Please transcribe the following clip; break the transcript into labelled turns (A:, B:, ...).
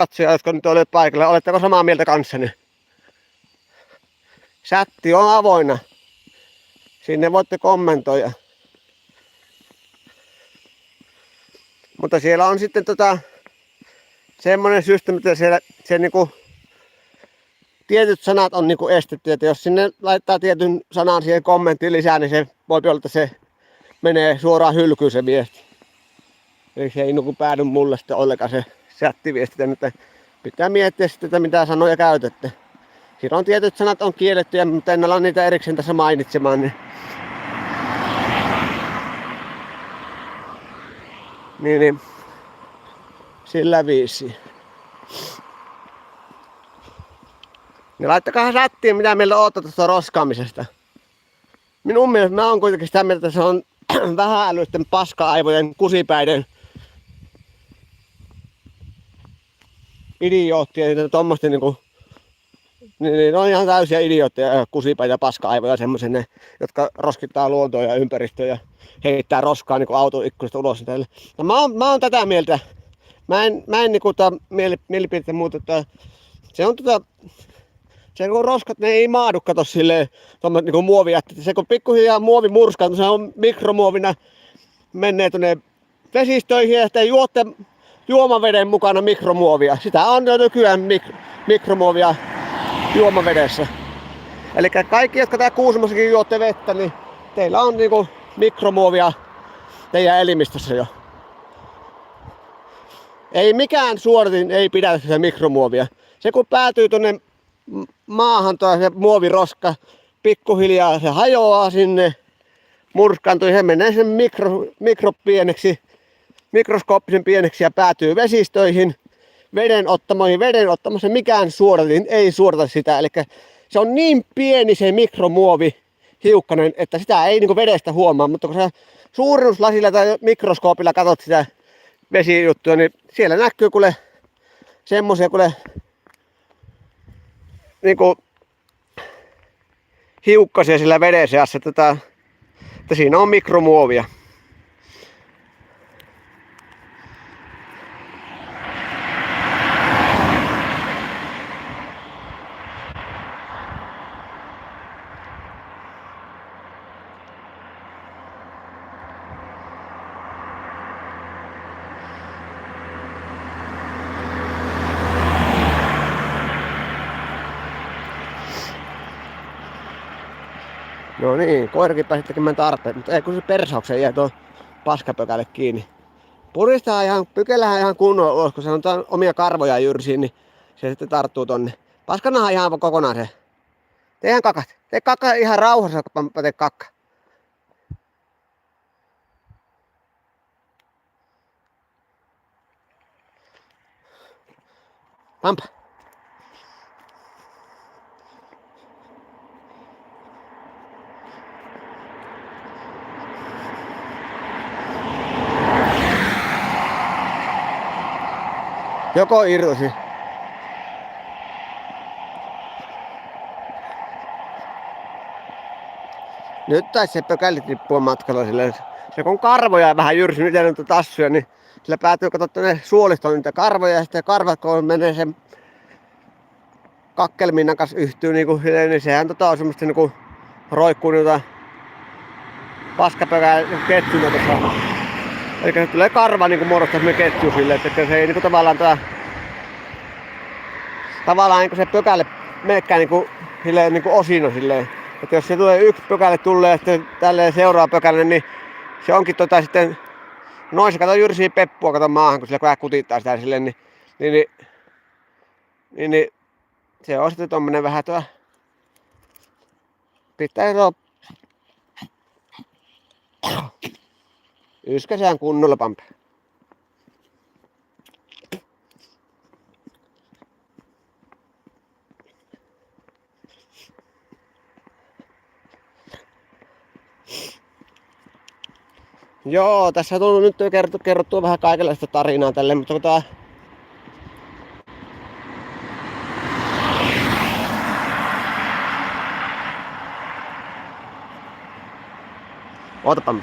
A: katsojat, jotka nyt olivat paikalla, oletteko samaa mieltä kanssani? Chatti on avoinna. Sinne voitte kommentoida. Mutta siellä on sitten semmoinen systeemi, että se niinku tietyt sanat on niinku estetty, että jos sinne laittaa tietyn sanan siihen kommenttiin lisää, niin se voi olla, että se menee suoraan hylkyyn se viesti. Eli se ei niinku päädy mulle sitten ollenkaan se chattiviesti, että pitää miettiä sitten, että mitä sanoja käytätte. Siinä on tietyt sanat on kiellettyjä, mutta en ala niitä erikseen tässä mainitsemaan. Niin. Sillä viisi. Ja laittakaa chattiin, mitä meillä ootte tuosta roskaamisesta. Minun mielestä mä oon kuitenkin sitä mieltä, että se on vähä-älyisten paska-aivojen kusipäiden idioottien ja tommosten niinku. Niin on ihan täysiä idiootteja ja kusipäitä ja paska-aivoja semmoisen, jotka roskittaa luontoa ja ympäristöä ja heittää roskaa niinku autoikkunasta ulos. Ja mä oon tätä mieltä. Mä en niinku mielipidettä muuta, että se on se kun roskat, ne ei maadu kato silleen tommoset niinku muovijätteet. Se kun pikkuhiljaa muovi murskaa, se on mikromuovina menee tuonne vesistöihin ja sitten juotte juomaveden mukana mikromuovia. Sitä on jo nykyään mikromuovia juomavedessä. Eli kaikki, jotka tää Kuusamossakin juotte vettä, niin teillä on niinku mikromuovia teidän elimistössä jo. Ei mikään suodatin ei pidä sitä mikromuovia. Se kun päätyy tonne maahan se muoviroska, pikkuhiljaa se hajoaa sinne, murskaantuu, se menee sen mikroskooppisen pieneksi ja päätyy vesistöihin, vedenottamassa mikään suodatin ei suodata sitä. Eli se on niin pieni se mikromuovi hiukkanen, että sitä ei niinku vedestä huomaa, mutta kun sä suurennuslasilla tai mikroskoopilla katsot sitä vesijuttua, niin siellä näkyy kuule semmosia niinku hiukkasia sillä veden seassa, että siinä on mikromuovia. No niin, koirakin pääsi tekemään tarpeet, mutta ei kun se persaukseen jää tuo paskapökälle kiinni. Puristaa ihan, pykellähän ihan kunnolla ulos, kun se on omia karvoja jyrsiin, niin se sitten tarttuu tonne. Paskanahan ihan kokonaan se. Tee ihan kakat. Tee kakka ihan rauhassa, tee kakka. Pampa. Joko irtosi. Nyt taisi se pökäli tippua matkalla silleen. Se kun karvoja vähän jyrsi nyt noita tassuja, niin sillä päätyy katsoa tuonne suolistoon niitä karvoja ja sitten karvat kun menee sen kakkelminnan kanssa yhtyy niin sehän on semmoista niinku roikkuu niitä paskapökää ketjuna tuossa. Eli se tulee karva niinku muodostaa semmoinen ketju silleen, että se ei niinku tavallaan niinku se pökälle menekään niinku osina silleen. Että jos se tulee yksi pökälle tulee ja sitten tälleen seuraava pökälle, niin se onkin sitten noin se kato jyrsii peppua kato maahan, kun sillä vähän kutittaa sitä silleen, niin se on sitten tommonen vähän pitää yskäsään kunnolla pampe. Joo, tässä on tullut nyt kerrottua vähän kaikenlaista tarinaa tälle, mutta ootapa.